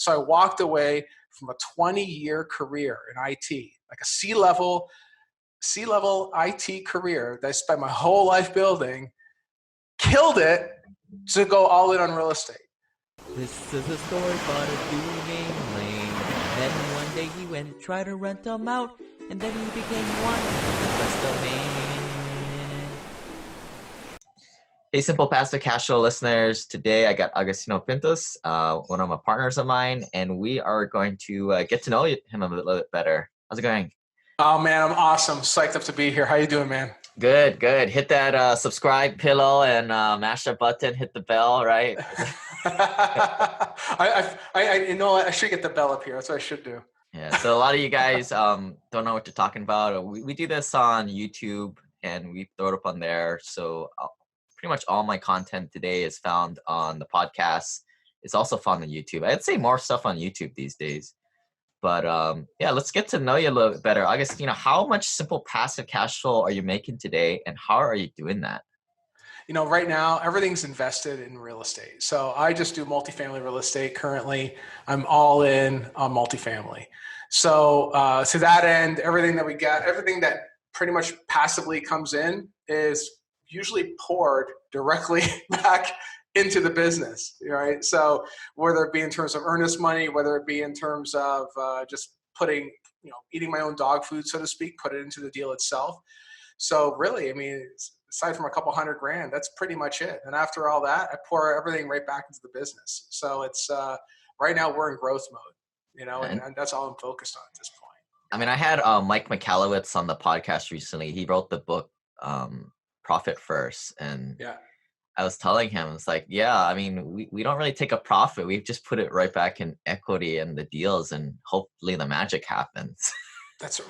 So I walked away from a 20-year career in IT, like a C-level IT career that I spent my whole life building, killed it to go all in on real estate. This is a story about a dude named Lane. Then one day he went and tried to rent them out, and then he became one of the best domain. Hey, Simple Passive Cashflow listeners. Today I got Agostino Pintus, one of my partners of mine, and we are going to get to know him a little bit better. How's it going? Oh man, I'm awesome. Psyched up to be here. How you doing, man? Good. Hit that subscribe pillow and mash that button, hit the bell, right? I know I should get the bell up here. That's what I should do. Yeah, so a lot of you guys don't know what you're talking about. We do this on YouTube and we throw it up on there. So pretty much all my content today is found on the podcast. It's also found on YouTube. I'd say more stuff on YouTube these days. But yeah, let's get to know you a little bit better. Agostino, how much simple passive cash flow are you making today and how are you doing that? You know, right now, everything's invested in real estate. So I just do multifamily real estate currently. I'm all in on multifamily. So to that end, everything that we get, everything that pretty much passively comes in is usually poured directly back into the business, right? So whether it be in terms of earnest money, whether it be in terms of just putting, eating my own dog food, so to speak, put it into the deal itself. So really, I mean, aside from a couple $100,000, that's pretty much it. And after all that, I pour everything right back into the business. So it's right now we're in growth mode, and that's all I'm focused on at this point. I mean, I had Mike Michalowicz on the podcast recently. He wrote the book Profit First, and yeah. I was telling him, it's like, yeah, I mean, we don't really take a profit. We just put it right back in equity and the deals, and hopefully the magic happens. That's it.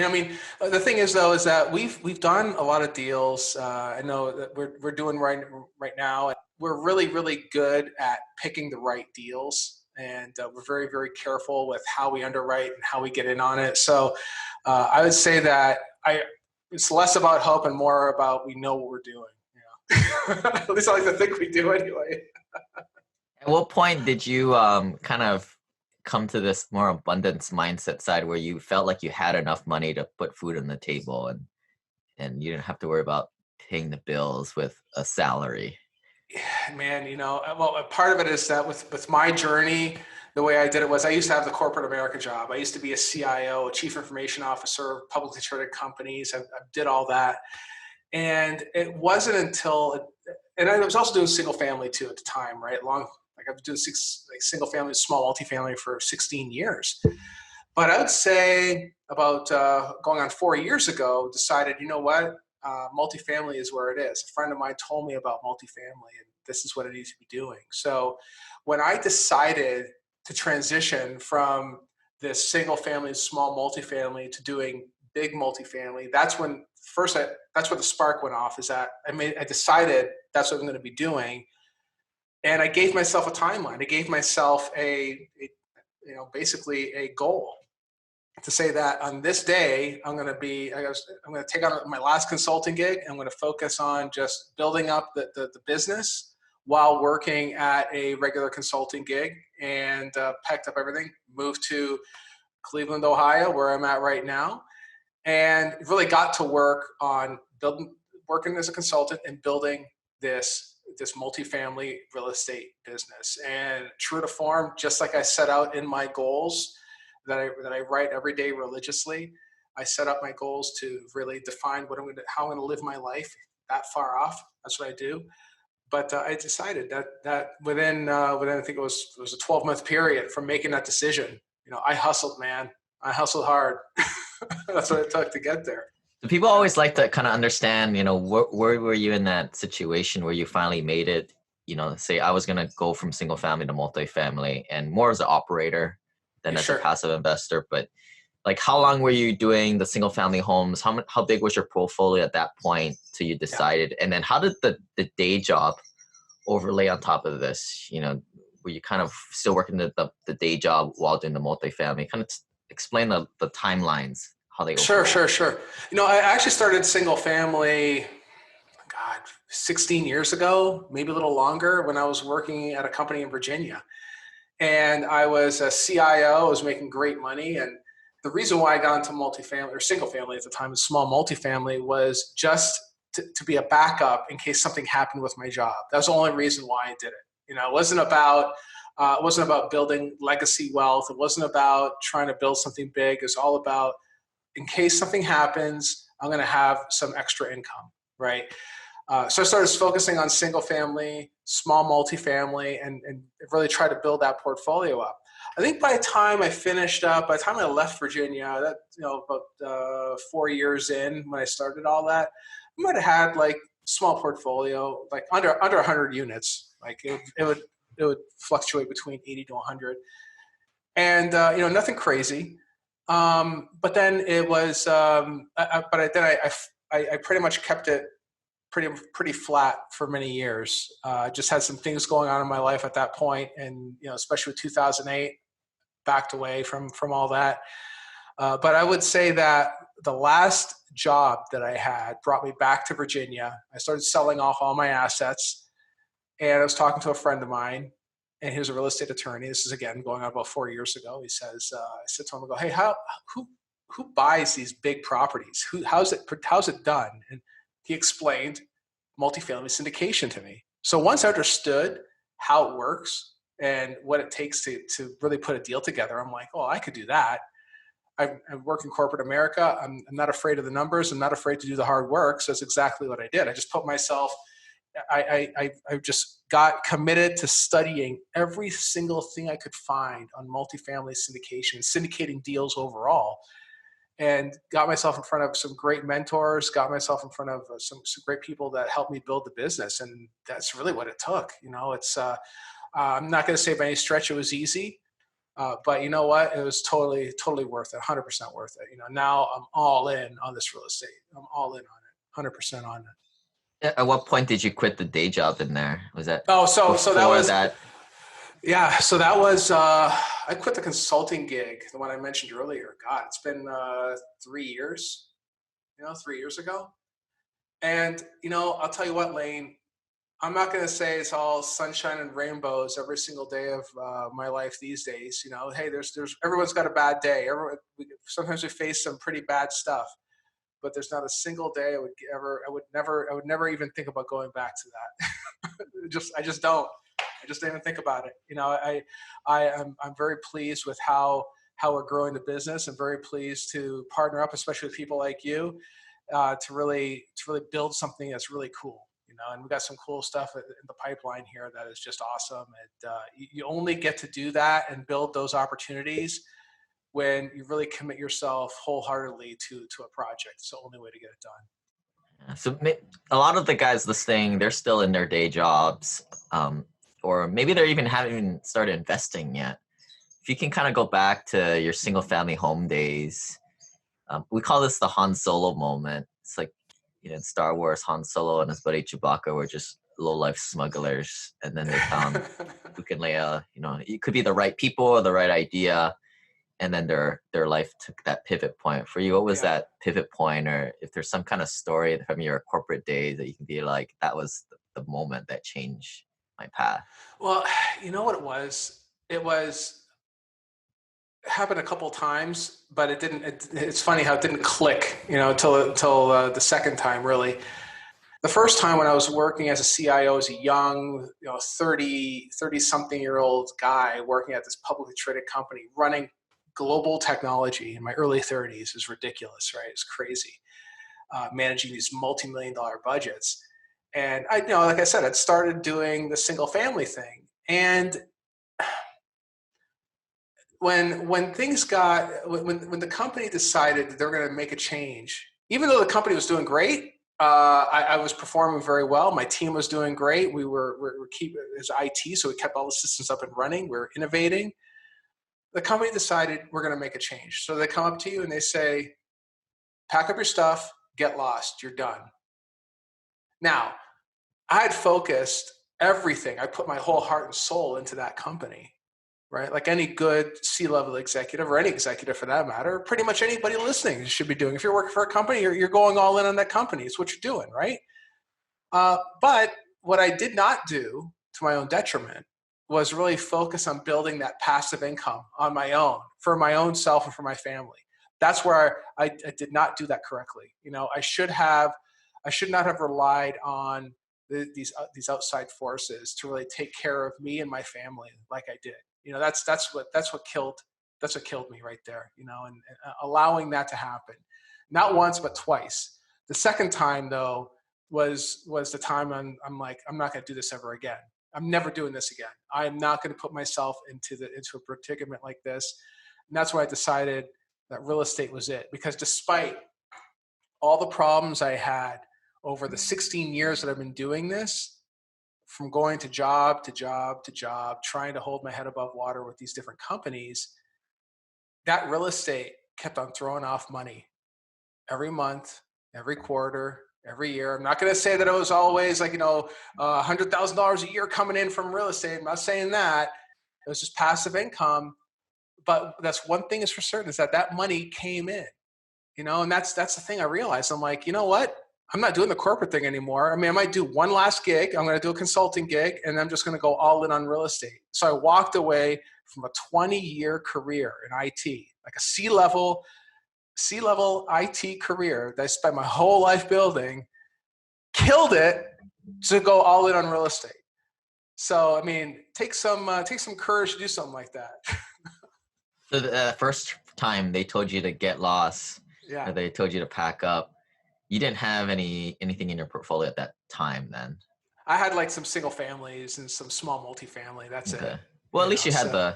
I mean, the thing is though, is that we've done a lot of deals. I know that we're doing right now. We're really, really good at picking the right deals, and we're very, very careful with how we underwrite and how we get in on it. So I would say that it's less about hope and more about we know what we're doing. At least I like to think we do anyway. At what point did you kind of come to this more abundance mindset side where you felt like you had enough money to put food on the table and you didn't have to worry about paying the bills with a salary? Yeah, man, well, part of it is that with my journey, the way I did it was I used to have the corporate America job. I used to be a CIO, a chief information officer, publicly traded companies. I did all that. And it wasn't until, and I was also doing single family too at the time, right? I was doing single family, small multifamily for 16 years. But I would say about going on 4 years ago, decided, you know what, multifamily is where it is. A friend of mine told me about multifamily and this is what it needs to be doing. So when I decided to transition from this single family, small multifamily to doing big multifamily, that's when that's where the spark went off, is that I decided that's what I'm going to be doing. And I gave myself a timeline. I gave myself basically a goal to say that on this day, I'm going to take on my last consulting gig. I'm going to focus on just building up the business while working at a regular consulting gig, and packed up everything, moved to Cleveland, Ohio, where I'm at right now, and really got to work on working as a consultant and building this multifamily real estate business. And true to form, just like I set out in my goals that I write every day religiously, I set up my goals to really define how I'm going to live my life. That far off, that's what I do. But I decided that within I think it was a 12-month period from making that decision, I hustled, man. I hustled hard. That's what it took to get there. So people always like to kind of understand, where were you in that situation where you finally made it? Say I was going to go from single family to multifamily and more as an operator than as a passive investor. But like, how long were you doing the single family homes? How big was your portfolio at that point till you decided? Yeah. And then how did the day job overlay on top of this? Were you kind of still working the day job while doing the multifamily? Kind of explain the timelines. Sure. I actually started single family, 16 years ago, maybe a little longer, when I was working at a company in Virginia. and I was a CIO. I was making great money. And the reason why I got into multifamily or single family at the time, a small multifamily, was just to be a backup in case something happened with my job. That was the only reason why I did it. It wasn't about building legacy wealth. It wasn't about trying to build something big. It's all about, in case something happens, I'm going to have some extra income, right? So I started focusing on single family, small multifamily, and really try to build that portfolio up. I think by the time I left Virginia, about 4 years in when I started all that, I might have had like small portfolio, like under 100 units. Like it would fluctuate between 80 to 100, and nothing crazy. But then it was, I pretty much kept it pretty flat for many years. Just had some things going on in my life at that point, and especially with 2008, backed away from all that. But I would say that the last job that I had brought me back to Virginia. I started selling off all my assets, and I was talking to a friend of mine, and he was a real estate attorney. This is, again, going on about 4 years ago. He says, I said to him, I go, hey, who buys these big properties? How's it done? And he explained multifamily syndication to me. So once I understood how it works and what it takes to really put a deal together, I'm like, oh, I could do that. I work in corporate America. I'm not afraid of the numbers. I'm not afraid to do the hard work. So that's exactly what I did. I just put myself, I just got committed to studying every single thing I could find on multifamily syndication, syndicating deals overall, and got myself in front of some great mentors, got myself in front of some great people that helped me build the business. And that's really what it took. I'm not going to say by any stretch it was easy, but you know what? It was totally worth it, 100% worth it. Now I'm all in on this real estate. I'm all in on it, 100% on it. At what point did you quit the day job in there? Was that? So that was that. Yeah, so that was, I quit the consulting gig, the one I mentioned earlier. God, it's been 3 years, 3 years ago. And, I'll tell you what, Lane, I'm not going to say it's all sunshine and rainbows every single day of my life these days. Hey, everyone's got a bad day. Sometimes we face some pretty bad stuff, but there's not a single day I would never even think about going back to that. I just don't. I just didn't even think about it. I'm very pleased with how we're growing the business. I'm very pleased to partner up, especially with people like you, to really build something that's really cool. And we've got some cool stuff in the pipeline here that is just awesome. And you only get to do that and build those opportunities when you really commit yourself wholeheartedly to a project. It's the only way to get it done. So a lot of the guys listening, they're still in their day jobs. Or maybe they haven't even started investing yet. If you can kind of go back to your single family home days, we call this the Han Solo moment. It's like, in Star Wars, Han Solo and his buddy Chewbacca were just low-life smugglers. And then they found who can lay it could be the right people or the right idea. And then their life took that pivot point. For you, what was that pivot point? Or if there's some kind of story from your corporate days that you can be like, that was the moment that changed my path? Well, you know what it was? It happened a couple of times, but it didn't. It's funny how it didn't click, until the second time. Really, the first time when I was working as a CIO, as a young, 30-something-year-old guy working at this publicly traded company, running global technology in my early 30s is ridiculous, right? It's crazy. Managing these multi-million-dollar budgets. And like I said, I'd started doing the single family thing. And when the company decided that they were going to make a change, even though the company was doing great, I was performing very well. My team was doing great. We're keeping as IT, so we kept all the systems up and running. We were innovating. The company decided we're going to make a change. So they come up to you and they say, pack up your stuff, get lost, you're done. Now, I had focused everything. I put my whole heart and soul into that company, right? Like any good C-level executive, or any executive for that matter, pretty much anybody listening should be doing. If you're working for a company, you're going all in on that company. It's what you're doing, right? But what I did not do, to my own detriment, was really focused on building that passive income on my own, for my own self and for my family. That's where I did not do that correctly. I should not have relied on these outside forces to really take care of me and my family like I did. That's what killed me right there. And allowing that to happen, not once but twice. The second time though was the time I'm like, I'm not going to do this ever again. I'm never doing this again. I'm not going to put myself into a predicament like this. And that's why I decided that real estate was it. Because despite all the problems I had over the 16 years that I've been doing this, from going to job to job to job, trying to hold my head above water with these different companies, that real estate kept on throwing off money every month, every quarter, every year. I'm not going to say that it was always like, $100,000 a year coming in from real estate. I'm not saying that. It was just passive income. But that's one thing is for certain, is that money came in, and that's the thing I realized. I'm like, you know what? I'm not doing the corporate thing anymore. I mean, I might do one last gig. I'm going to do a consulting gig, and I'm just going to go all in on real estate. So I walked away from a 20-year career in IT, like a C-level IT career that I spent my whole life building, killed it to go all in on real estate. So, I mean, take some courage to do something like that. So the first time they told you to get lost, yeah, or they told you to pack up, you didn't have anything in your portfolio at that time then? I had like some single families and some small multifamily. That's okay. it. Well, at least you had the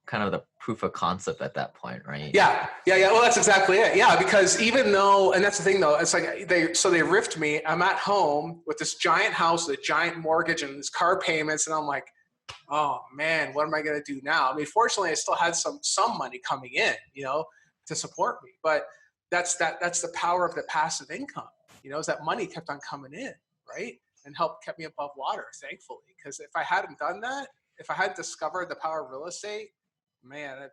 kind of the proof of concept at that point, right? Yeah. Well, that's exactly it. Yeah, because even though, and that's the thing though, it's like they riffed me. I'm at home with this giant house, with a giant mortgage, and this car payments, and I'm like, oh man, what am I going to do now? I mean, fortunately, I still had some money coming in, to support me. But that's the power of the passive income, is that money kept on coming in, right, and kept me above water, thankfully. Because if I hadn't done that, if I hadn't discovered the power of real estate, man,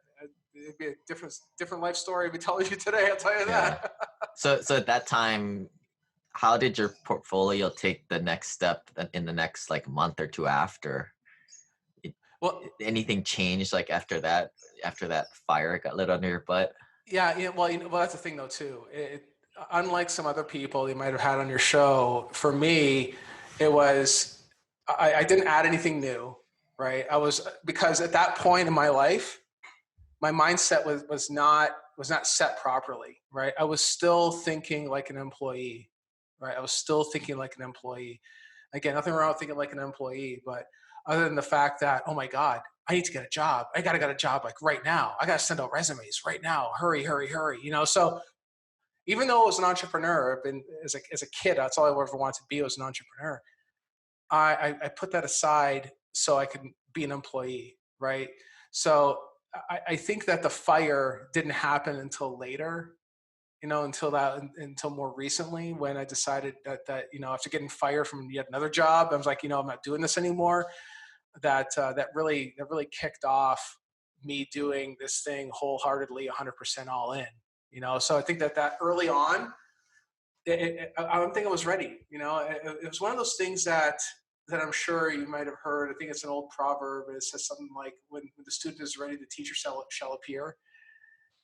it'd be a different life story I'd be telling you today. I'll tell you that. So at that time, how did your portfolio take the next step in the next like month or two after? Well, anything changed like after that fire got lit under your butt? Yeah. Well, that's the thing though too. Unlike some other people you might have had on your show, for me, it was, I didn't add anything new, right? Because at that point in my life, my mindset was not set properly, right? I was still thinking like an employee, right? I was still thinking like an employee. Again, nothing wrong with thinking like an employee, but other than the fact that, oh my God, I need to get a job. I got to get a job like right now. I got to send out resumes right now. Hurry. So even though I was an entrepreneur, I've been as a kid, that's all I ever wanted to be, was an entrepreneur. I put that aside so I could be an employee, right? So I think that the fire didn't happen until later, until more recently, when I decided that after getting fired from yet another job, I was like, I'm not doing this anymore. That really kicked off me doing this thing wholeheartedly, 100% all in. So I think that early on, I don't think I was ready. It was one of those things that I'm sure you might have heard. I think it's an old proverb. It says something like, when the student is ready, the teacher shall appear.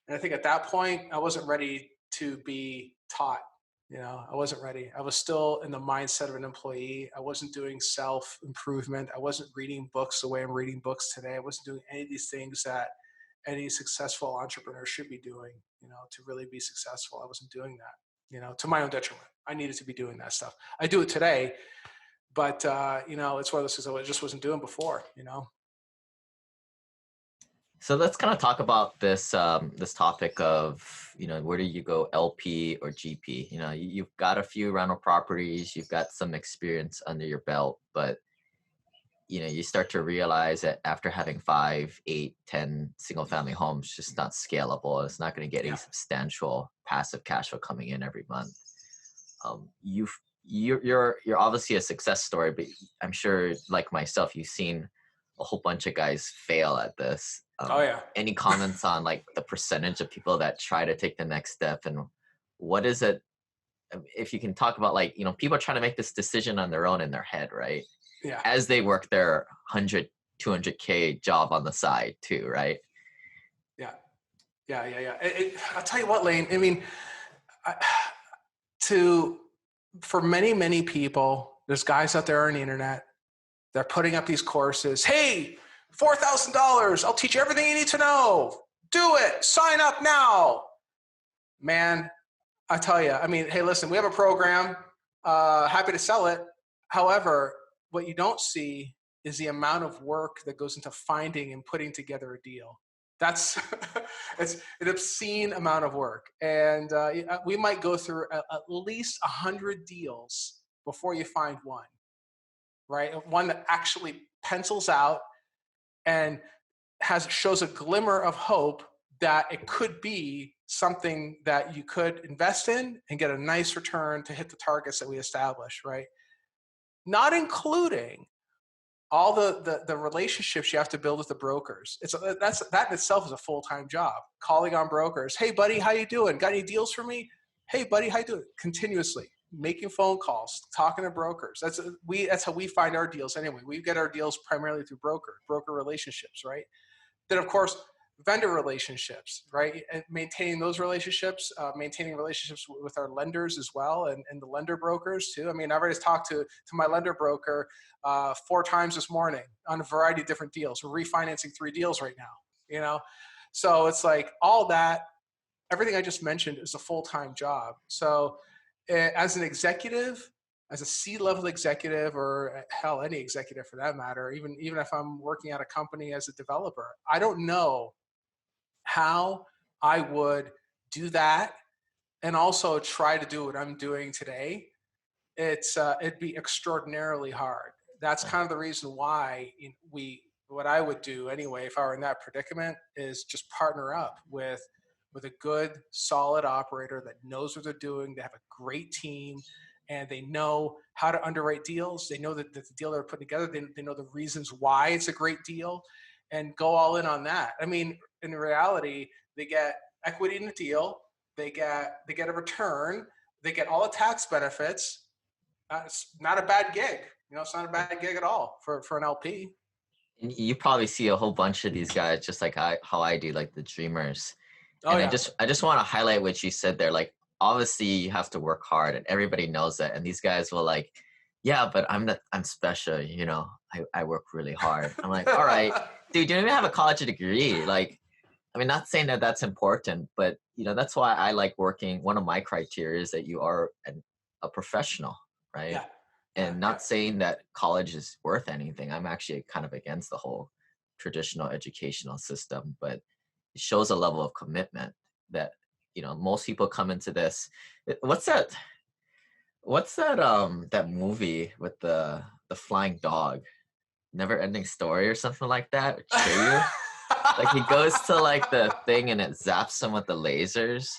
And I think at that point, I wasn't ready to be taught. I wasn't ready. I was still in the mindset of an employee. I wasn't doing self-improvement. I wasn't reading books the way I'm reading books today. I wasn't doing any of these things that any successful entrepreneur should be doing, to really be successful. I wasn't doing that, to my own detriment. I needed to be doing that stuff. I do it today, but, it's one of those things I just wasn't doing before, So let's kind of talk about this this topic of, where do you go, LP or GP? You've got a few rental properties, you've got some experience under your belt, but you start to realize that after having 5, 8, 10 single family homes, it's just not scalable. It's not going to get a substantial passive cash flow coming in every month. You're obviously a success story, but I'm sure, like myself, you've seen a whole bunch of guys fail at this. Any comments on like the percentage of people that try to take the next step, and what is it, if you can talk about, like, people are trying to make this decision on their own in their head, right? as they work their 100, 200K job on the side too, right? Yeah. I'll tell you what, Lane, I mean, for many, many people, there's guys out there on the internet, they're putting up these courses. Hey, $4,000. I'll teach you everything you need to know. Do it. Sign up now. Man, I tell you, I mean, hey, listen, we have a program, happy to sell it. However, what you don't see is the amount of work that goes into finding and putting together a deal. That's it's an obscene amount of work. And we might go through at least 100 deals before you find one, right? One that actually pencils out and shows a glimmer of hope that it could be something that you could invest in and get a nice return to hit the targets that we established, right? Not including all the relationships you have to build with the brokers. That in itself is a full-time job. Calling on brokers. Hey, buddy, how you doing? Got any deals for me? Hey, buddy, how you doing? Continuously making phone calls, talking to brokers. That's how we find our deals anyway. We get our deals primarily through broker relationships, right? Then, of course, vendor relationships, right? And maintaining those relationships, maintaining relationships with our lenders as well, and the lender brokers too. I mean, I've already talked to my lender broker 4 times this morning on a variety of different deals. We're refinancing 3 deals right now, So it's like all that, everything I just mentioned is a full-time job. So as an executive, as a C-level executive, or hell, any executive for that matter, even if I'm working at a company as a developer, I don't know how I would do that and also try to do what I'm doing today. It'd be extraordinarily hard. That's kind of the reason why what I would do anyway, if I were in that predicament, is just partner up with a good, solid operator that knows what they're doing. They have a great team, and they know how to underwrite deals. They know that the deal they're putting together, they know the reasons why it's a great deal, and go all in on that. I mean, in reality, they get equity in the deal. They get a return. They get all the tax benefits. It's not a bad gig. It's not a bad gig at all for an LP. And you probably see a whole bunch of these guys, just like how I do, like the dreamers. Oh, and yeah. I just want to highlight what you said there. Like, obviously you have to work hard, and everybody knows that. And these guys will like, yeah, but I'm special. I work really hard. I'm like, all right, dude, you don't even have a college degree. Like, I mean, not saying that that's important, but that's why I like working. One of my criteria is that you are a professional, right? Yeah. And not saying that college is worth anything. I'm actually kind of against the whole traditional educational system, but it shows a level of commitment that, most people come into this. What's that that movie with the flying dog? Never Ending Story or something like that? Like, he goes to like the thing and it zaps him with the lasers.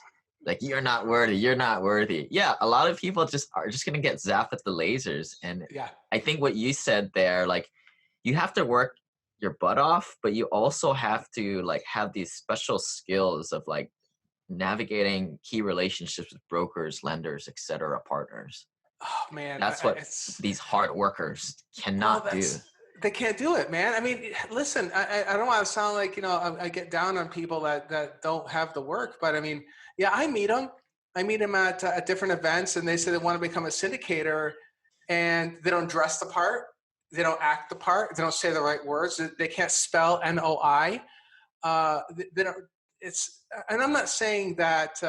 Like, you're not worthy. Yeah, a lot of people are just gonna get zapped with the lasers. And yeah, I think what you said there, like, you have to work your butt off, but you also have to like have these special skills of like navigating key relationships with brokers, lenders, etc., partners. Oh man, That's what these hard workers cannot do. They can't do it, man. I mean, listen, I don't want to sound like, I get down on people that don't have the work, but I mean, yeah, I meet them. I meet them at different events, and they say they want to become a syndicator, and they don't dress the part. They don't act the part. They don't say the right words. They can't spell NOI. They don't. And I'm not saying that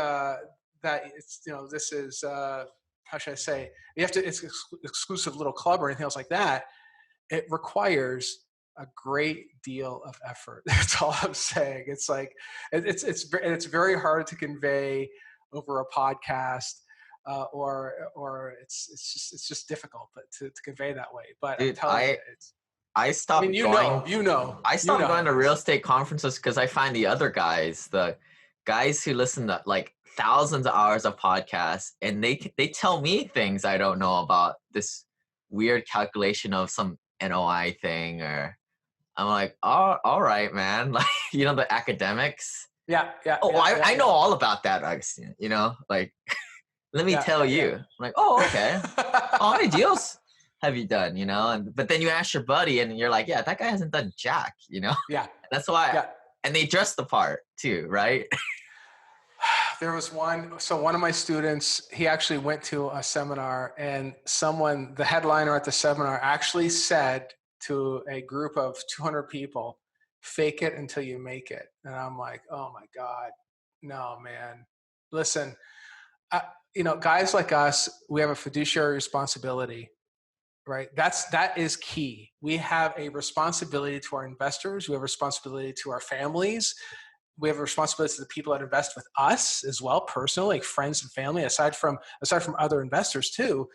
it's, this is, how should I say? It's exclusive little club or anything else like that. It requires a great deal of effort. That's all I'm saying. It's like, it's very hard to convey over a podcast, or it's just difficult, but to convey that way. But dude, I'm telling you, I stopped I stopped going to real estate conferences because I find the other guys, the guys who listen to like thousands of hours of podcasts, and they tell me things I don't know about this weird calculation of some NOI thing, or I'm like, oh, all right, man. Like, the academics. Yeah. I know all about that, Agostino, like, let me tell you. I'm like, oh, okay. How many deals? have you done, but then you ask your buddy and you're like, yeah, that guy hasn't done jack, Yeah. That's why. Yeah. And they dress the part too, right? There was one of my students, he actually went to a seminar, and the headliner at the seminar actually said to a group of 200 people, fake it until you make it. And I'm like, oh my God, no, man. Listen, guys like us, we have a fiduciary responsibility, right? That is key. We have a responsibility to our investors. We have a responsibility to our families. We have a responsibility to the people that invest with us as well, personally, like friends and family, aside from other investors too.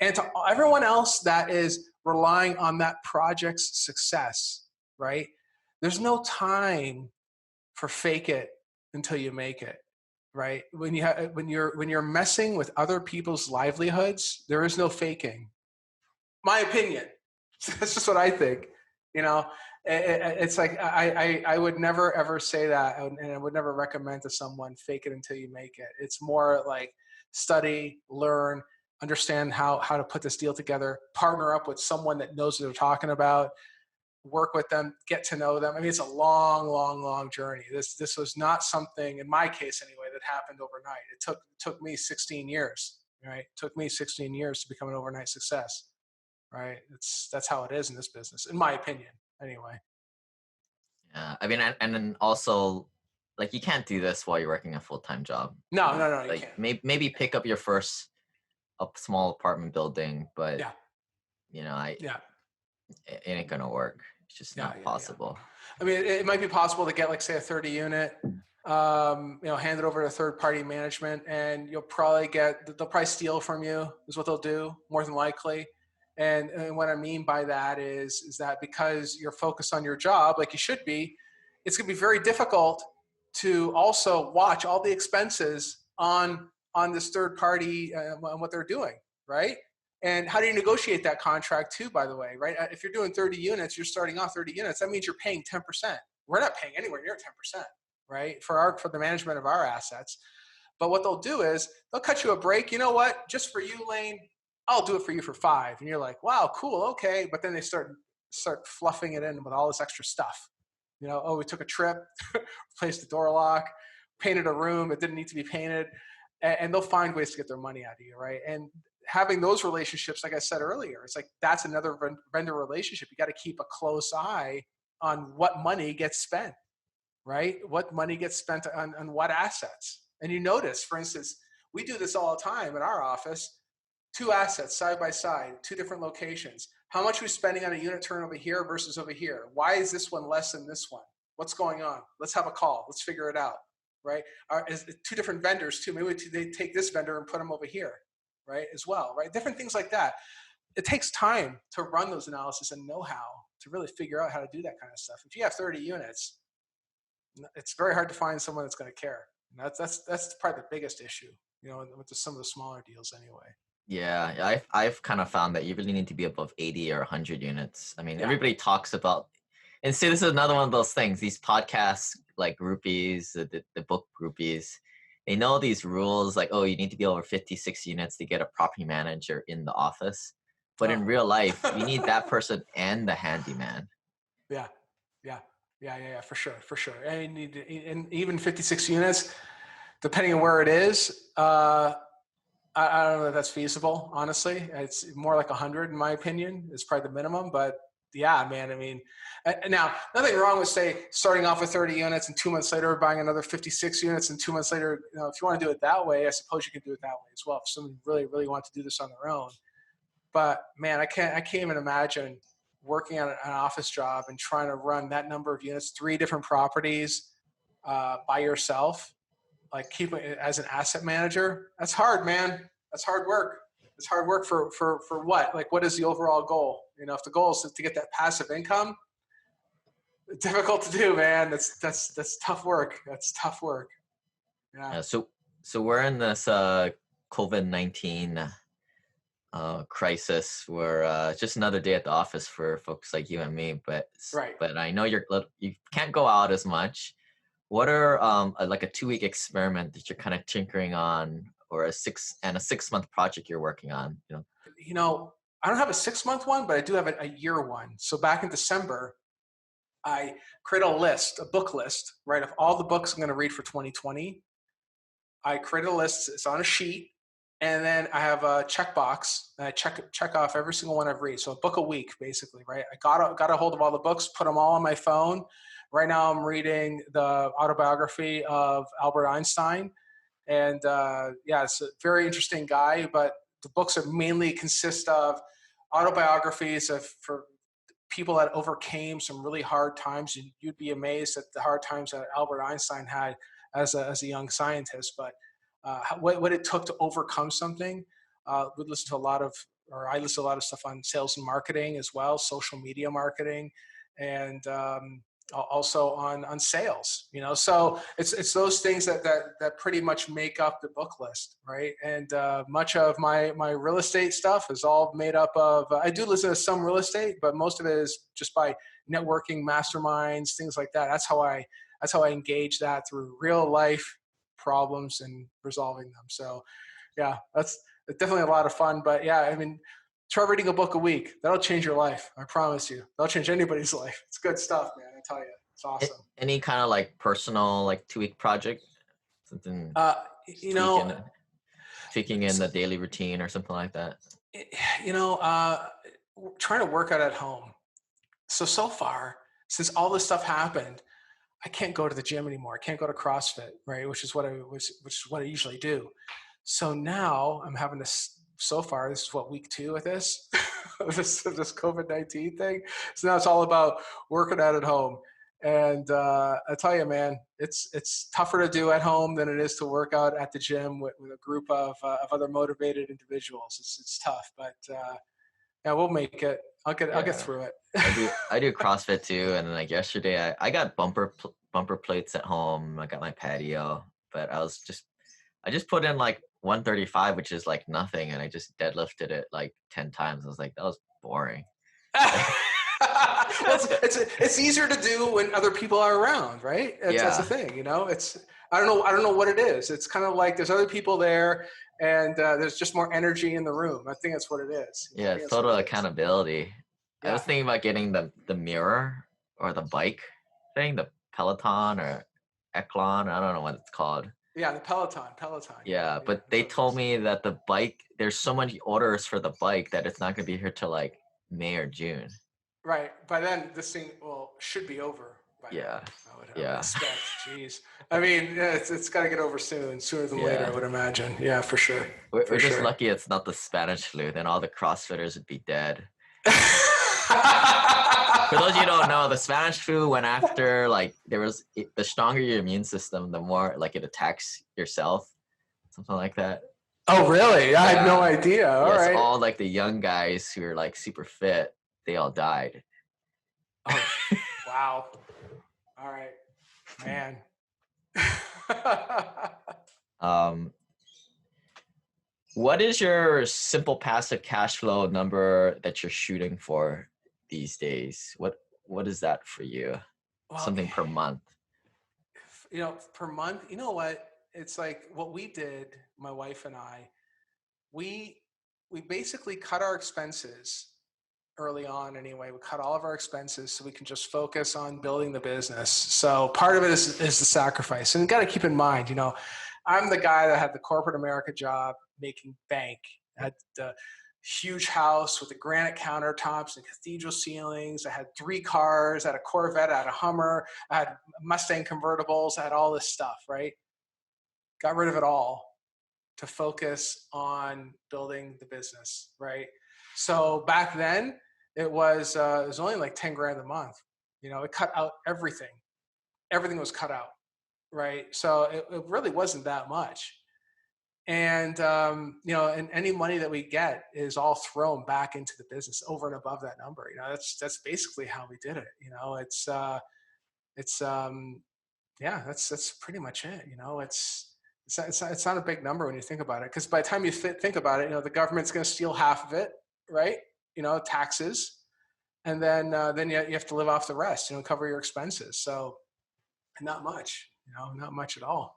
And to everyone else that is relying on that project's success, right? There's no time for fake it until you make it, right? When you're messing with other people's livelihoods, there is no faking. My opinion. That's just what I think. It's like I would never ever say that, and I would never recommend to someone fake it until you make it. It's more like study, learn, understand how to put this deal together, partner up with someone that knows what they're talking about, work with them, get to know them. I mean, it's a long, long, long journey. This was not something, in my case anyway, that happened overnight. It took me 16 years, right? It took me 16 years to become an overnight success. Right. That's how it is in this business, in my opinion, anyway. Yeah. I mean, and then also, like, you can't do this while you're working a full-time job. No, like, you can't. Maybe pick up your first small apartment building, but yeah. It ain't gonna work. It's just not possible. Yeah. I mean, it might be possible to get, like, say, a 30 unit, hand it over to third-party management, and they'll probably steal from you, is what they'll do, more than likely. And what I mean by that is that because you're focused on your job, like you should be, it's going to be very difficult to also watch all the expenses on this third party and what they're doing, right? And how do you negotiate that contract too, by the way, right? If you're doing 30 units, you're starting off 30 units, that means you're paying 10%. We're not paying anywhere near 10%, right? For the management of our assets. But what they'll do is they'll cut you a break. You know what? Just for you, Lane, I'll do it for you for $5. And you're like, wow, cool, okay. But then they start fluffing it in with all this extra stuff. We took a trip, replaced the door lock, painted a room. It didn't need to be painted. And they'll find ways to get their money out of you, right? And having those relationships, like I said earlier, it's like that's another vendor relationship. You got to keep a close eye on what money gets spent, right? What money gets spent on what assets. And you notice, for instance, we do this all the time in our office. 2 assets side by side, 2 different locations. How much are we spending on a unit turn over here versus over here? Why is this one less than this one? What's going on? Let's have a call. Let's figure it out, right? Is 2 different vendors too. Maybe they take this vendor and put them over here, right, as well, right? Different things like that. It takes time to run those analysis and know-how to really figure out how to do that kind of stuff. If you have 30 units, it's very hard to find someone that's going to care. And that's probably the biggest issue, with some of the smaller deals anyway. Yeah, I've kind of found that you really need to be above 80 or 100 units. I mean, everybody talks about, and see, this is another one of those things, these podcasts, like groupies, the book groupies, they know these rules, like, oh, you need to be over 56 units to get a property manager in the office. But in real life, you need that person and the handyman. Yeah, for sure. And even 56 units, depending on where it is, I don't know if that's feasible, honestly. It's more like 100 in my opinion. It's probably the minimum, but yeah, man. I mean, now nothing wrong with, say, starting off with 30 units and 2 months later buying another 56 units and 2 months later, if you want to do it that way, I suppose you can do it that way as well. If someone really, really wants to do this on their own. But man, I can't even imagine working on an office job and trying to run that number of units, 3 different properties by yourself. Like keeping it as an asset manager, that's hard, man. That's hard work. It's hard work for what? Like, what is the overall goal? If the goal is to get that passive income, it's difficult to do, man. That's tough work. That's tough work. Yeah. So we're in this COVID-19 crisis where just another day at the office for folks like you and me. But I know you can't go out as much. What are like a 2-week experiment that you're kind of tinkering on, or a 6-month project you're working on? I don't have a 6-month one, but I do have a year one. So back in December, I create a book list, right, of all the books I'm going to read for 2020. I create a list. It's on a sheet. And then I have a checkbox, and I check off every single one I've read. So a book a week, basically, right? I got a hold of all the books, put them all on my phone. Right now, I'm reading the autobiography of Albert Einstein, and it's a very interesting guy. But the books are mainly consist of autobiographies for people that overcame some really hard times. And you'd be amazed at the hard times that Albert Einstein had as a young scientist, but what it took to overcome something. I listen to a lot of stuff on sales and marketing as well, social media marketing, and also on sales. So it's those things that pretty much make up the book list, right? And much of my real estate stuff is all made up of. I do listen to some real estate, but most of it is just by networking, masterminds, things like that. That's how I engage that through real life problems and resolving them. So yeah, that's definitely a lot of fun. But yeah, I mean, try reading a book a week. That'll change your life. I promise you. That'll change anybody's life. It's good stuff, man. I tell you, it's awesome. Any kind of like personal, like 2-week project, something, tweaking in the daily routine or something like that. Trying to work out at home. So far, since all this stuff happened, I can't go to the gym anymore. I can't go to CrossFit, right? Which is what I usually do. So now I'm having this. So far, this is week 2 of this, this COVID-19 thing. So now it's all about working out at home. And I tell you, man, it's tougher to do at home than it is to work out at the gym with a group of other motivated individuals. It's tough, but yeah, we'll make it. I'll get through it. I do CrossFit too, and then like yesterday, I got bumper plates at home. I got my patio, but I just put in like 135, which is like nothing, and I just deadlifted it like 10 times. I was like, that was boring. It's easier to do when other people are around, right? That's the thing, It's I don't know what it is. It's kind of like there's other people there, and there's just more energy in the room. I think that's what it is. Yeah, it's total accountability. Yeah. I was thinking about getting the mirror or the bike thing, the Peloton or Echelon. I don't know what it's called. Yeah, the Peloton. Yeah, but they told me that the bike, there's so many orders for the bike that it's not going to be here till like May or June. Right. By then, this thing should be over. Yeah. I would expect. Jeez. I mean, it's got to get over sooner than later, I would imagine. Yeah, for sure. We're just lucky it's not the Spanish flu. Then all the CrossFitters would be dead. For those of you who don't know, the Spanish flu went after, like, the stronger your immune system, the more, like, it attacks yourself. Something like that. Oh, really? I had no idea. All right. All, like, the young guys who are, like, super fit, they all died. Oh, wow. All right. Man. What is your simple passive cash flow number that you're shooting for these days? What is that for you? Well, something per month. Per month, you know what? It's like what we did, my wife and I, we basically cut our expenses early on anyway. We cut all of our expenses so we can just focus on building the business. So part of it is the sacrifice. And you got to keep in mind, I'm the guy that had the corporate America job making bank, had the huge house with the granite countertops and cathedral ceilings. I had 3 cars, I had a Corvette, I had a Hummer, I had Mustang convertibles, I had all this stuff, right? Got rid of it all to focus on building the business, right? So back then it was only like 10 grand a month. It cut out everything. Everything was cut out, right? So it really wasn't that much. And, and any money that we get is all thrown back into the business over and above that number. That's basically how we did it. That's pretty much it. It's not a big number when you think about it, because by the time you think about it, the government's going to steal half of it, right? Taxes, and then you have to live off the rest, cover your expenses. So not much, not much at all.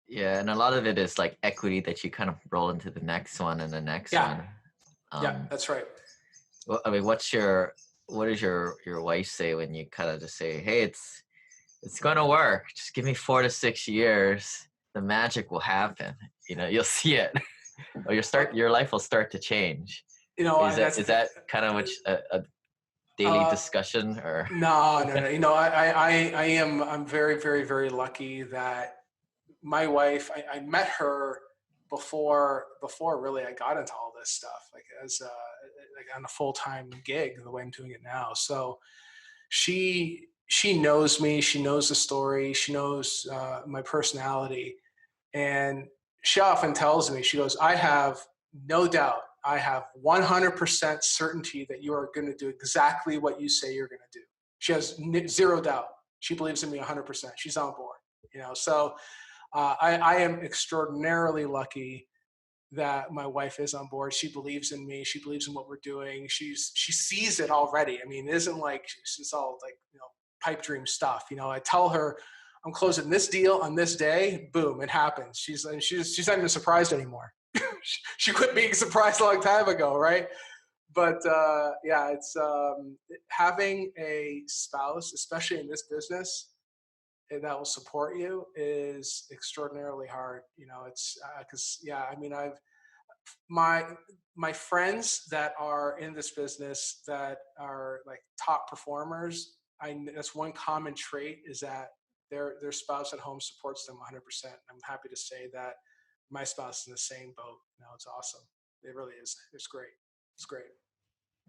Yeah, and a lot of it is like equity that you kind of roll into the next one and the next one. Yeah, that's right. Well, I mean, what does your wife say when you kind of just say, hey, it's going to work. Just give me 4 to 6 years. The magic will happen. You'll see it. Or your life will start to change. Is that kind of a daily discussion or? No. I'm very, very, very lucky that my wife, I met her before really I got into all this stuff, like as like on a full-time gig, the way I'm doing it now. So she knows me, she knows the story, she knows my personality. And she often tells me, she goes, I have no doubt, I have 100% certainty that you are going to do exactly what you say you're going to do. She has zero doubt. She believes in me 100%. She's on board, so I am extraordinarily lucky that my wife is on board. She believes in me. She believes in what we're doing. She sees it already. I mean, it isn't like it's all like, pipe dream stuff. I tell her I'm closing this deal on this day, boom, it happens. She's not even surprised anymore. She quit being surprised a long time ago, right? But it's having a spouse, especially in this business, that will support you is extraordinarily hard. It's because I've my friends that are in this business that are like top performers. That's one common trait, is that their spouse at home supports them 100%. I'm happy to say that my spouse is in the same boat. It's awesome. It really is. It's great. It's great.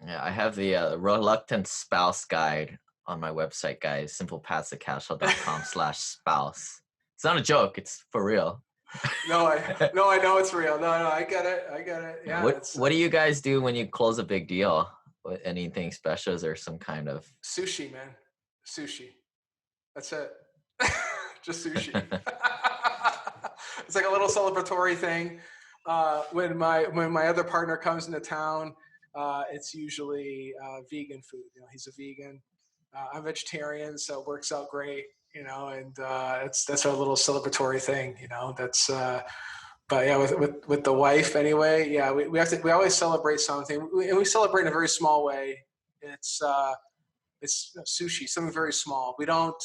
Yeah, I have the reluctant spouse guide on my website, guys. SimplePassiveCashflow.com/spouse. It's not a joke. It's for real. No, I know it's real. No, I get it. Yeah. What do you guys do when you close a big deal? Anything special? Is there some kind of sushi, man? Sushi. That's it. Just sushi. It's like a little celebratory thing. When my other partner comes into town, it's usually vegan food. He's a vegan. I'm vegetarian, so it works out great. And that's our little celebratory thing. That's. But yeah, with the wife anyway. Yeah, we always celebrate something, and we celebrate in a very small way. It's sushi, something very small. We don't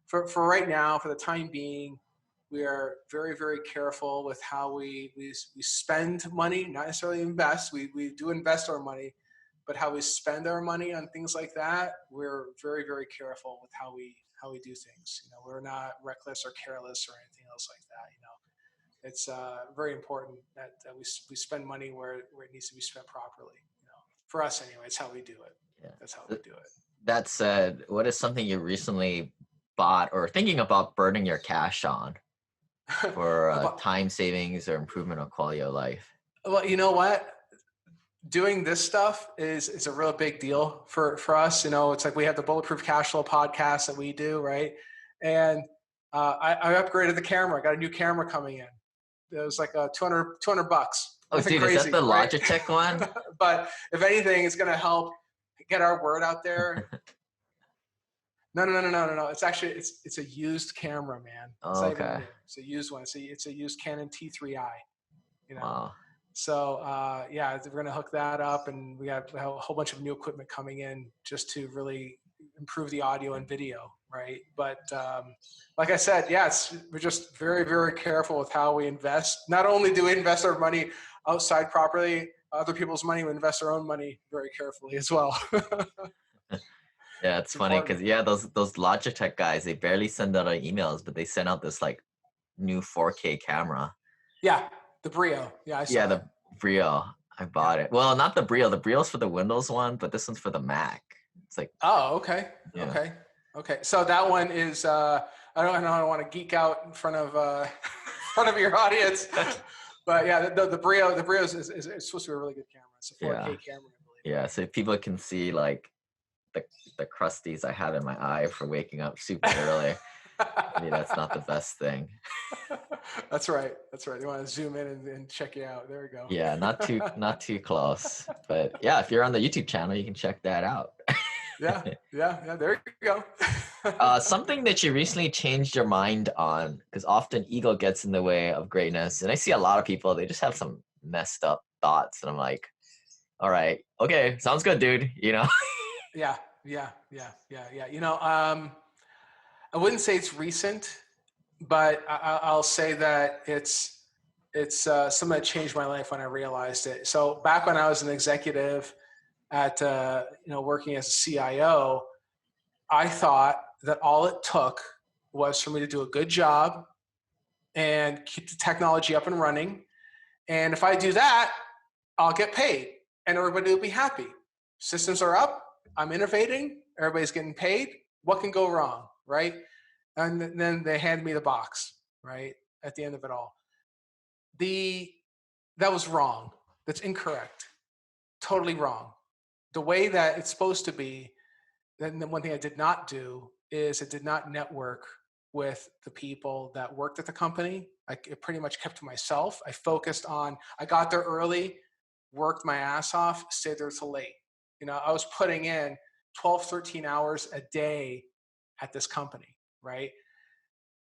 for right now, for the time being. We are very, very careful with how we spend money, not necessarily invest. We do invest our money, but how we spend our money on things like that, we're very, very careful with how we do things. We're not reckless or careless or anything else like that. It's very important that we spend money where it needs to be spent properly. For us anyway, it's how we do it. Yeah. That's how we do it. That said, what is something you recently bought or thinking about burning your cash on? For time savings or improvement of quality of life? Well, you know what? Doing this stuff is a real big deal for us. It's like we have the Bulletproof Cashflow podcast that we do, right? And I upgraded the camera. I got a new camera coming in. It was like $200. Oh, dude, crazy, is that the Logitech one? But if anything, it's going to help get our word out there. No. It's actually it's a used camera, man. Okay. It's a used one. It's a used Canon T3i. Wow. So we're gonna hook that up, and we have a whole bunch of new equipment coming in just to really improve the audio and video, right? But like I said, we're just very, very careful with how we invest. Not only do we invest our money outside properly, other people's money, we invest our own money very carefully as well. Yeah, it's funny because those Logitech guys, they barely send out emails, but they sent out this like new 4K camera. Yeah, the Brio. Yeah, I saw the Brio. I bought it. Well, not the Brio. The Brio's for the Windows one, but this one's for the Mac. It's like. Oh, okay. Yeah. Okay. So that one is. I don't want to geek out in front of your audience, but yeah, the Brio is supposed to be a really good camera. It's a 4K camera, I believe. Yeah, so people can see like the crusties I have in my eye for waking up super early. That's not the best thing. That's right. You want to zoom in and check you out. There we go. Yeah, not too close. But yeah, if you're on the YouTube channel, you can check that out. Yeah. There you go. Something that you recently changed your mind on, because often ego gets in the way of greatness, and I see a lot of people, they just have some messed up thoughts, and I'm like, all right, okay, sounds good, dude. Yeah. I wouldn't say it's recent, but I'll say that it's something that changed my life when I realized it. So back when I was an executive at working as a CIO, I thought that all it took was for me to do a good job and keep the technology up and running. And if I do that, I'll get paid and everybody will be happy. Systems are up, I'm innovating, everybody's getting paid. What can go wrong, right? And then they hand me the box, right? At the end of it all. That was wrong. That's incorrect. Totally wrong. The way that it's supposed to be, then the one thing I did not do is I did not network with the people that worked at the company. I pretty much kept to myself. I focused on, I got there early, worked my ass off, stayed there till late. I was putting in 12, 13 hours a day at this company, right?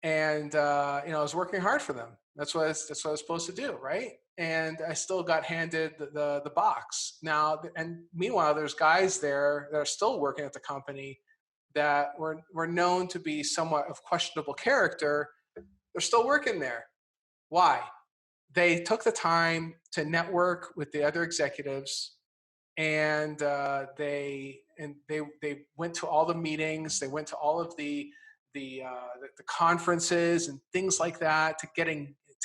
And, I was working hard for them. That's what I was supposed to do, right? And I still got handed the box. Now, and meanwhile, there's guys there that are still working at the company that were known to be somewhat of questionable character. They're still working there. Why? They took the time to network with the other executives, and they went to all the meetings. They went to all of the conferences and things like that to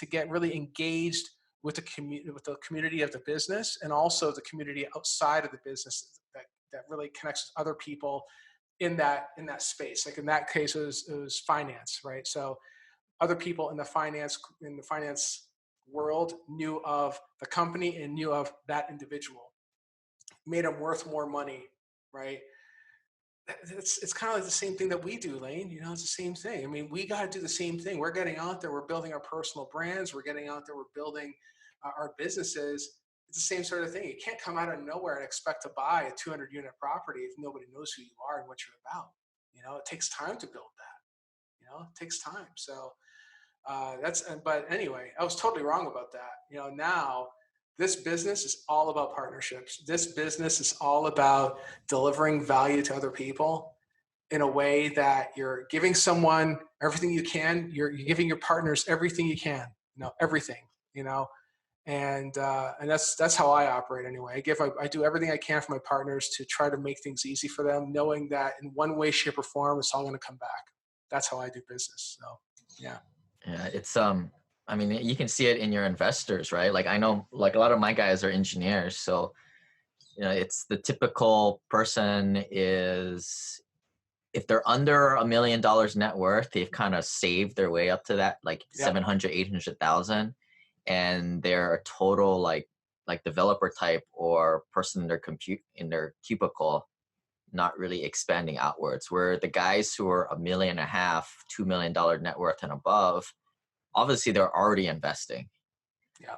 get really engaged with the community of the business, and also the community outside of the business that really connects with other people in that space. Like in that case, it was finance, right? So other people in the finance world knew of the company and knew of that individual, made them worth more money, right? It's kind of like the same thing that we do, Lane. It's the same thing. I mean, we got to do the same thing. We're getting out there. We're building our personal brands. We're getting out there. We're building our businesses. It's the same sort of thing. You can't come out of nowhere and expect to buy a 200-unit property if nobody knows who you are and what you're about. It takes time to build that. It takes time. So but anyway, I was totally wrong about that. Now this business is all about partnerships. This business is all about delivering value to other people in a way that you're giving someone everything you can. You're giving your partners everything you can, everything, and that's how I operate anyway. I do everything I can for my partners to try to make things easy for them, knowing that in one way, shape, or form, it's all going to come back. That's how I do business. So, yeah. Yeah, it's I mean, you can see it in your investors, right? Like I know, like a lot of my guys are engineers, so it's the typical person is, if they're under $1 million net worth, they've kind of saved their way up to that, like 700, 800,000, and they're a total like developer type or person in their cubicle, not really expanding outwards. Where the guys who are $1.5 million, $2 million net worth and above, obviously they're already investing,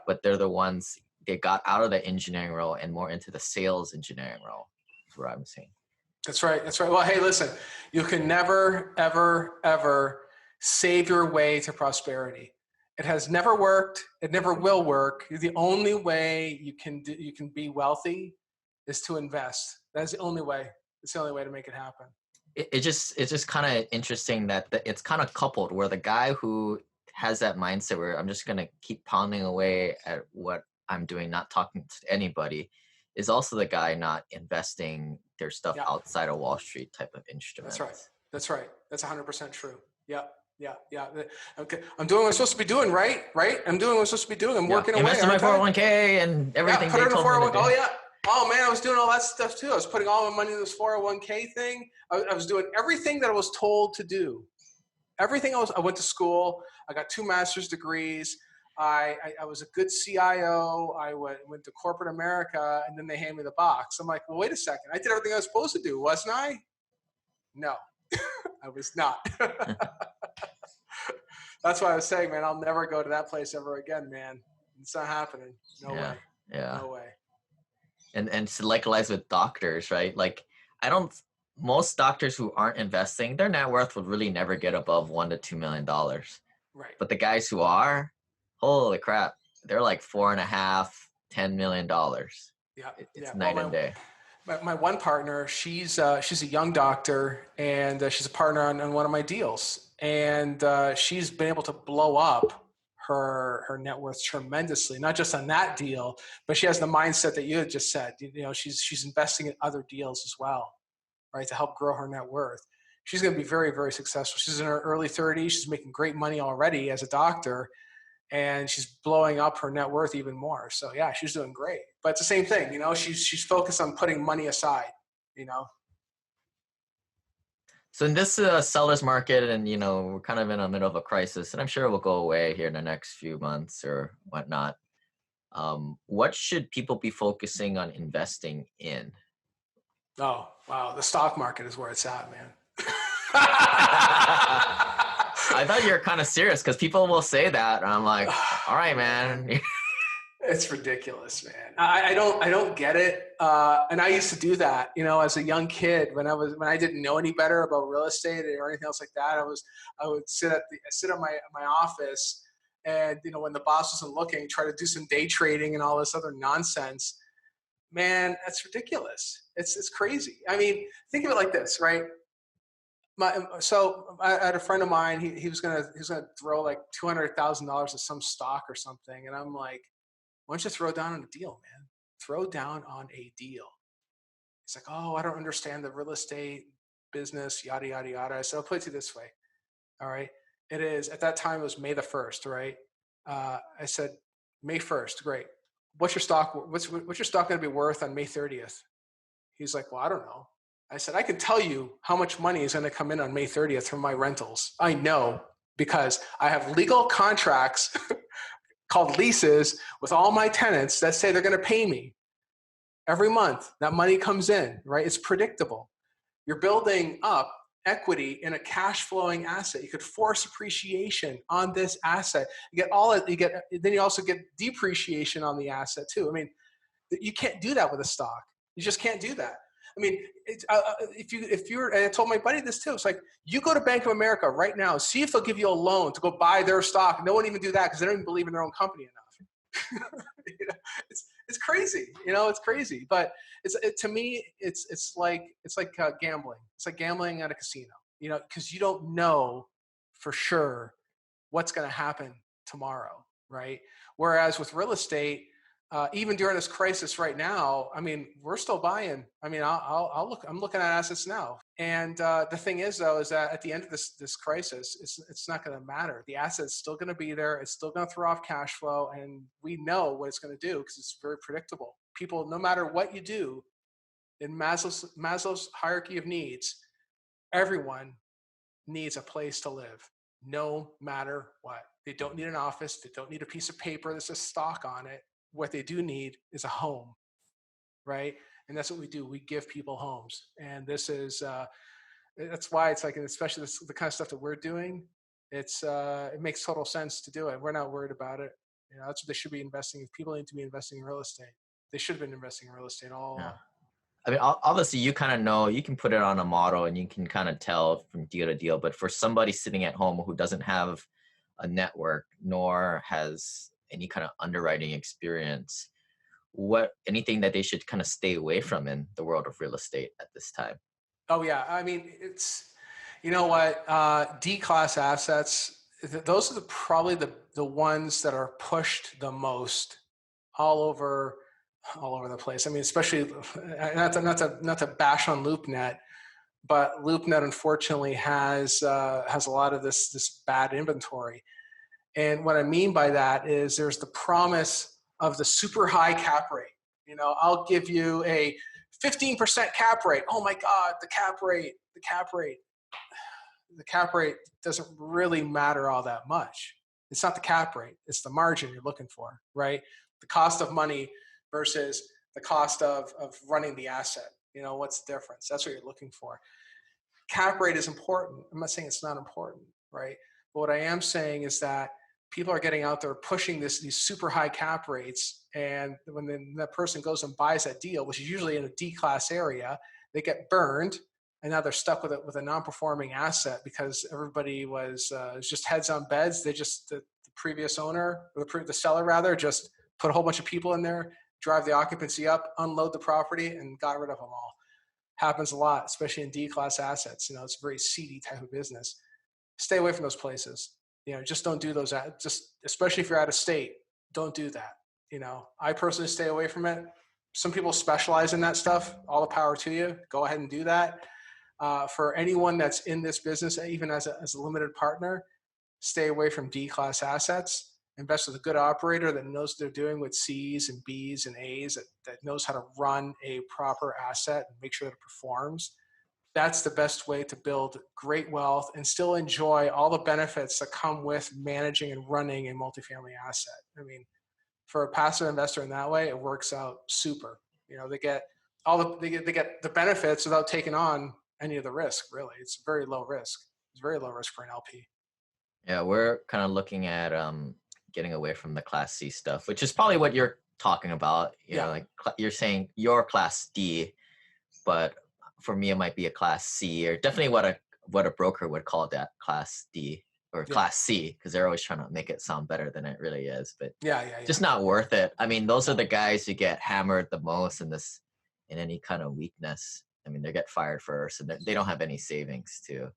but they're the ones, they got out of the engineering role and more into the sales engineering role. That's what I'm saying. That's right. Well, hey, listen, you can never, ever, ever save your way to prosperity. It has never worked. It never will work. The only way you can be wealthy is to invest. That's the only way. It's the only way to make it happen. It's just kind of interesting that it's kind of coupled where the guy who has that mindset where I'm just going to keep pounding away at what I'm doing, not talking to anybody, is also the guy not investing their stuff outside of Wall Street type of instruments. That's right. That's 100% true. Yeah. Okay. I'm doing what I'm supposed to be doing, right? I'm doing what I'm supposed to be doing. I'm working away. Investing my 401k and everything. Put it in the 401k. Oh, yeah. Oh, man, I was doing all that stuff, too. I was putting all my money in this 401k thing. I was doing everything that I was told to do. Everything else. I went to school. I got 2 master's degrees. I was a good CIO. I went to corporate America, and then they handed me the box. I'm like, well, wait a second. I did everything I was supposed to do, wasn't I? No, I was not. That's why I was saying, man, I'll never go to that place ever again, man. It's not happening. No way. Yeah. No way. And to likewise with doctors, right? Like most doctors who aren't investing, their net worth would really never get above $1 to $2 million. Right. But the guys who are, holy crap, they're like $4.5, $10 million. Yeah. It's Yeah. night and day. My one partner, she's a young doctor, and she's a partner on one of my deals, and she's been able to blow up her net worth tremendously, not just on that deal, but she has the mindset that you had just said. She's investing in other deals as well, right, to help grow her net worth. She's going to be very, very successful. She's in her early 30s. She's making great money already as a doctor, and she's blowing up her net worth even more. So yeah, she's doing great. But it's the same thing, she's focused on putting money aside, So in this seller's market, and we're kind of in the middle of a crisis, and I'm sure it will go away here in the next few months or whatnot. What should people be focusing on investing in? Oh, wow. The stock market is where it's at, man. I thought you were kind of serious, because people will say that. And I'm like, all right, man. It's ridiculous, man. I don't get it. And I used to do that, as a young kid when I didn't know any better about real estate or anything else like that. I would sit in my office, and when the boss wasn't looking, try to do some day trading and all this other nonsense. Man, that's ridiculous. It's crazy. I mean, think of it like this, right? So I had a friend of mine. He was gonna throw like $200,000 at some stock or something, and I'm like, why don't you throw down on a deal, man? Throw down on a deal. He's like, oh, I don't understand the real estate business, yada yada yada. I said, I'll put it to you this way. All right, it is at that time it was May the 1st, right? I said May 1st, great. What's your stock going to be worth on May 30th? He's like, well, I don't know. I said, I can tell you how much money is going to come in on May 30th from my rentals. I know, because I have legal contracts called leases with all my tenants that say they're going to pay me every month. That money comes in, right? It's predictable. You're building up equity in a cash flowing asset. You could force appreciation on this asset. Then you also get depreciation on the asset too. I mean, you can't do that with a stock. You just can't do that. I mean, I told my buddy this too. It's like, you go to Bank of America right now, see if they'll give you a loan to go buy their stock. No one even do that because they don't even believe in their own company enough. It's crazy. It's crazy. But to me, it's like gambling. It's like gambling at a casino. Because you don't know for sure what's going to happen tomorrow, right? Whereas with real estate, even during this crisis right now, I mean, we're still buying. I mean, I'm looking at assets now. And the thing is, though, is that at the end of this crisis, it's not going to matter. The asset's still going to be there. It's still going to throw off cash flow. And we know what it's going to do because it's very predictable. People, no matter what you do in Maslow's hierarchy of needs, everyone needs a place to live, no matter what. They don't need an office. They don't need a piece of paper that says stock on it. What they do need is a home, right? And that's what we do. We give people homes. And this is, that's why it's like, especially the kind of stuff that we're doing, it makes total sense to do it. We're not worried about it. That's what they should be investing. If people need to be investing in real estate, they should have been investing in real estate all along. I mean, obviously you kind of know, you can put it on a model and you can kind of tell from deal to deal, but for somebody sitting at home who doesn't have a network, nor has any kind of underwriting experience, anything that they should kind of stay away from in the world of real estate at this time? Oh yeah. I mean, it's, DClass assets, those are probably the ones that are pushed the most all over the place. I mean, especially not to bash on LoopNet, but LoopNet unfortunately has a lot of this bad inventory. And what I mean by that is there's the promise of the super high cap rate. I'll give you a 15% cap rate. Oh my God, the cap rate. The cap rate doesn't really matter all that much. It's not the cap rate. It's the margin you're looking for, right? The cost of money versus the cost of running the asset. What's the difference? That's what you're looking for. Cap rate is important. I'm not saying it's not important, right? But what I am saying is that people are getting out there pushing these super high cap rates. And when that person goes and buys that deal, which is usually in a D-class area, they get burned. And now they're stuck with a non-performing asset because everybody was just heads on beds. The previous owner, or the seller rather, just put a whole bunch of people in there drive the occupancy up, unload the property, and got rid of them all. Happens a lot, especially in D-class assets. It's a very seedy type of business. Stay away from those places. Just don't do those. Just especially if you're out of state, don't do that. I personally stay away from it. Some people specialize in that stuff. All the power to you. Go ahead and do that. For anyone that's in this business, even as a limited partner, stay away from D-class assets. Invest with a good operator that knows what they're doing with C's and B's and A's, that knows how to run a proper asset and make sure that it performs. That's the best way to build great wealth and still enjoy all the benefits that come with managing and running a multifamily asset. I mean, for a passive investor in that way, it works out super. They get the benefits without taking on any of the risk. Really, it's very low risk. It's very low risk for an LP. Yeah, we're kind of looking at getting away from the Class C stuff, which is probably what you're talking about. You know, like you're saying you're Class D, but for me it might be a Class C, or definitely what a broker would call that, Class D or Class C, because they're always trying to make it sound better than it really is. But just not worth it. I mean, those are the guys who get hammered the most in any kind of weakness. I mean, they get fired first, and they don't have any savings too.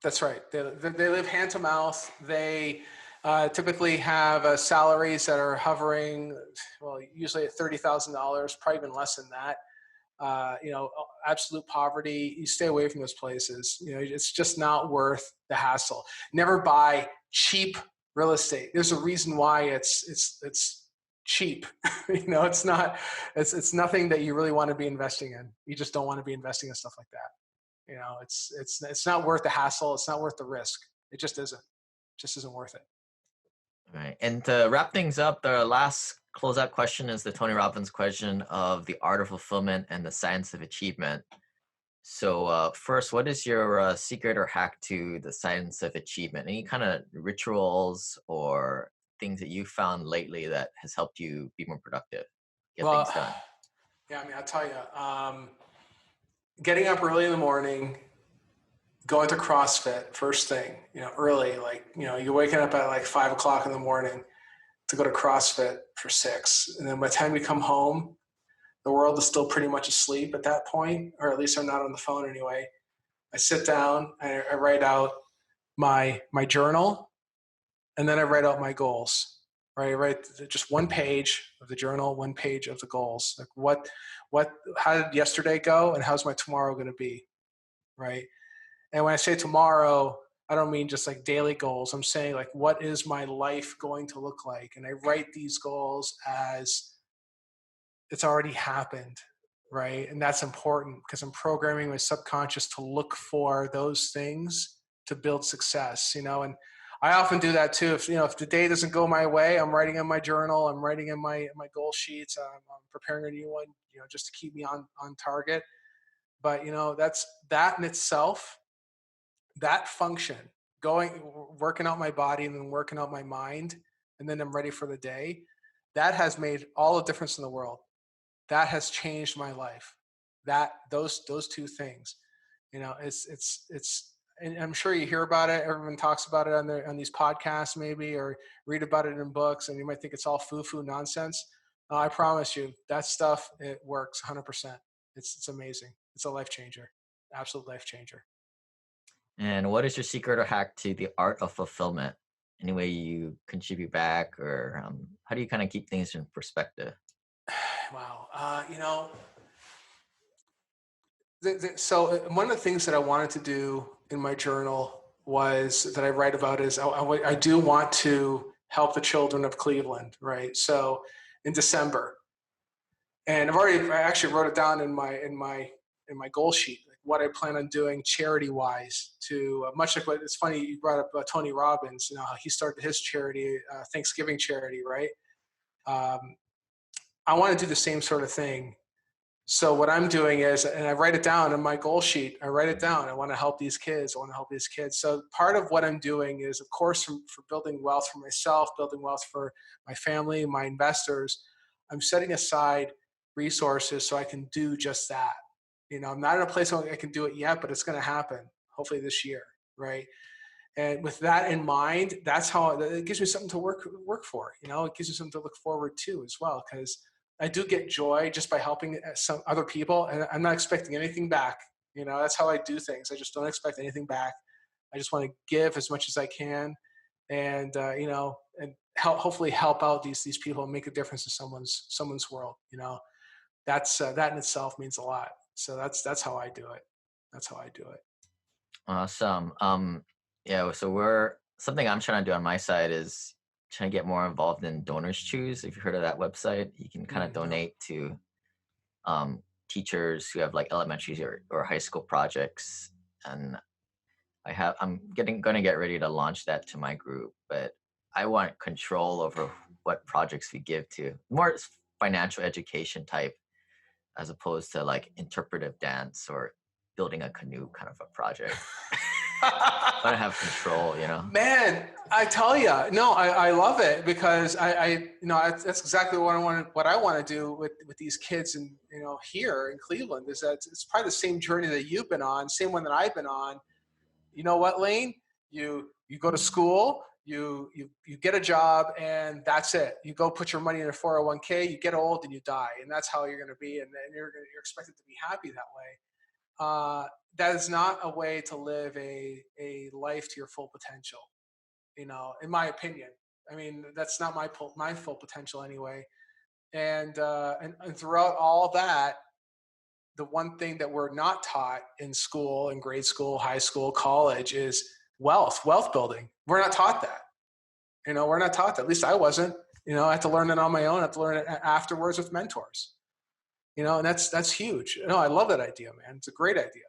That's right. They live hand to mouth. They typically have salaries that are hovering, usually at $30,000, probably even less than that. Absolute poverty. You stay away from those places. It's just not worth the hassle. Never buy cheap real estate. There's a reason why it's cheap. It's not. It's nothing that you really want to be investing in. You just don't want to be investing in stuff like that. It's not worth the hassle. It's not worth the risk. It just isn't. It just isn't worth it. All right. And to wrap things up, the last closeout question is the Tony Robbins question of the art of fulfillment and the science of achievement. So first, what is your secret or hack to the science of achievement? Any kind of rituals or things that you found lately that has helped you be more productive, get things done? Yeah, I mean, I'll tell you, getting up early in the morning, going to CrossFit first thing, early, you're waking up at like 5 o'clock in the morning to go to CrossFit for 6. And then by the time you come home, the world is still pretty much asleep at that point, or at least I'm not on the phone anyway. I sit down, I write out my journal, and then I write out my goals. Right, I write just one page of the journal, one page of the goals. Like how did yesterday go, and how's my tomorrow going to be, right? And when I say tomorrow, I don't mean just like daily goals. I'm saying like, what is my life going to look like? And I write these goals as it's already happened, right? And that's important because I'm programming my subconscious to look for those things to build success, and I often do that too. If the day doesn't go my way, I'm writing in my journal, I'm writing in my goal sheets, I'm preparing a new one, just to keep me on target. But that's that in itself, that function, working out my body and then working out my mind, and then I'm ready for the day. That has made all the difference in the world. That has changed my life. Those two things, it's. And I'm sure you hear about it. Everyone talks about it on these podcasts, maybe, or read about it in books, and you might think it's all foo-foo nonsense. I promise you, that stuff, it works 100%. It's amazing. It's a life changer, absolute life changer. And what is your secret or hack to the art of fulfillment? Any way you contribute back, or how do you kind of keep things in perspective? Wow, so one of the things that I wanted to do in my journal that I write about is I do want to help the children of Cleveland, right? So in December, and I actually wrote it down in my goal sheet, like what I plan on doing charity wise to much like what it's funny you brought up Tony Robbins, how he started his charity, Thanksgiving charity, right? I want to do the same sort of thing. So what I'm doing is, and I write it down in my goal sheet, I write it down. I want to help these kids. So part of what I'm doing is, of course, for building wealth for myself, building wealth for my family, my investors, I'm setting aside resources so I can do just that. I'm not in a place where I can do it yet, but it's going to happen hopefully this year, right? And with that in mind, that's how it gives me something to work for. It gives me something to look forward to as well, because I do get joy just by helping some other people, and I'm not expecting anything back. That's how I do things. I just don't expect anything back. I just want to give as much as I can, and and hopefully help out these people and make a difference in someone's world. That's that in itself means a lot. So that's how I do it. That's how I do it. Awesome. Yeah. So something I'm trying to do on my side is trying to get more involved in DonorsChoose. If you've heard of that website, you can kind of donate to teachers who have like elementary or high school projects. And I'm going to get ready to launch that to my group, but I want control over what projects we give to, more financial education type, as opposed to like interpretive dance or building a canoe kind of a project. I want to have control, Man, I tell you, no, I love it, because that's exactly what I want to do with these kids, and here in Cleveland, is that it's probably the same journey that you've been on, same one that I've been on. You know what, Lane? You go to school, you get a job, and that's it. You go put your money in a 401k, you get old and you die, and that's how you're going to be, and you're expected to be happy that way. That is not a way to live a life to your full potential, in my opinion. I mean, that's not my full potential anyway. And throughout all that, the one thing that we're not taught in school, in grade school, high school, college, is wealth building. We're not taught that. We're not taught that. At least I wasn't. I had to learn it on my own. I had to learn it afterwards with mentors. And that's huge. I love that idea, man. It's a great idea.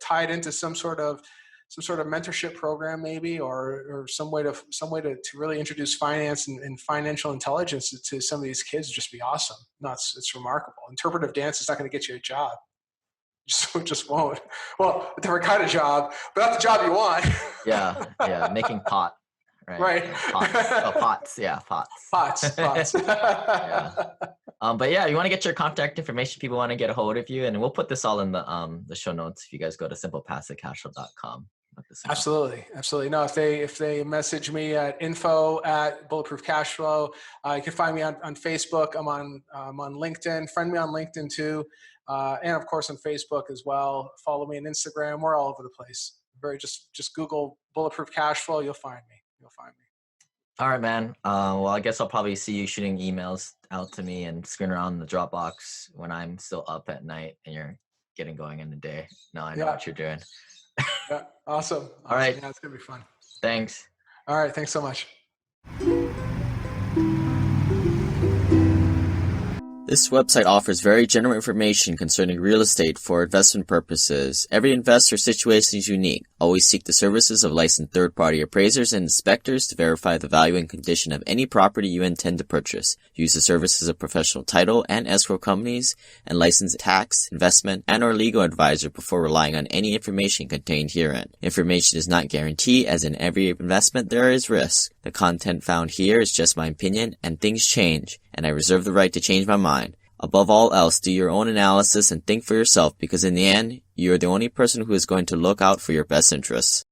Tied into some sort of mentorship program, maybe, or some way to really introduce finance and financial intelligence to some of these kids would just be awesome. No, it's remarkable. Interpretive dance is not going to get you a job. Just won't. Well, a different kind of job, but not the job you want. Yeah, making pot. Right. Pots. Yeah, pots. Pots. Yeah. But yeah, you want to get your contact information. People want to get a hold of you, and we'll put this all in the show notes. If you guys go to SimplePassiveCashflow.com. Absolutely. No, if they message me at info@bulletproofcashflow, you can find me on Facebook. I'm on LinkedIn. Friend me on LinkedIn too, and of course on Facebook as well. Follow me on Instagram. We're all over the place. Just Google Bulletproof Cashflow. You'll find me. All right, man. Well, I guess I'll probably see you shooting emails out to me and screwing around in the Dropbox when I'm still up at night and you're getting going in the day. Now I know what you're doing. Yeah, awesome. All right. Yeah, it's going to be fun. Thanks. All right. Thanks so much. This website offers very general information concerning real estate for investment purposes. Every investor situation is unique. Always seek the services of licensed third-party appraisers and inspectors to verify the value and condition of any property you intend to purchase. Use the services of professional title and escrow companies and licensed tax, investment, and or legal advisor before relying on any information contained herein. Information is not guaranteed, as in every investment there is risk. The content found here is just my opinion, and things change, and I reserve the right to change my mind. Above all else, do your own analysis and think for yourself, because in the end, you are the only person who is going to look out for your best interests.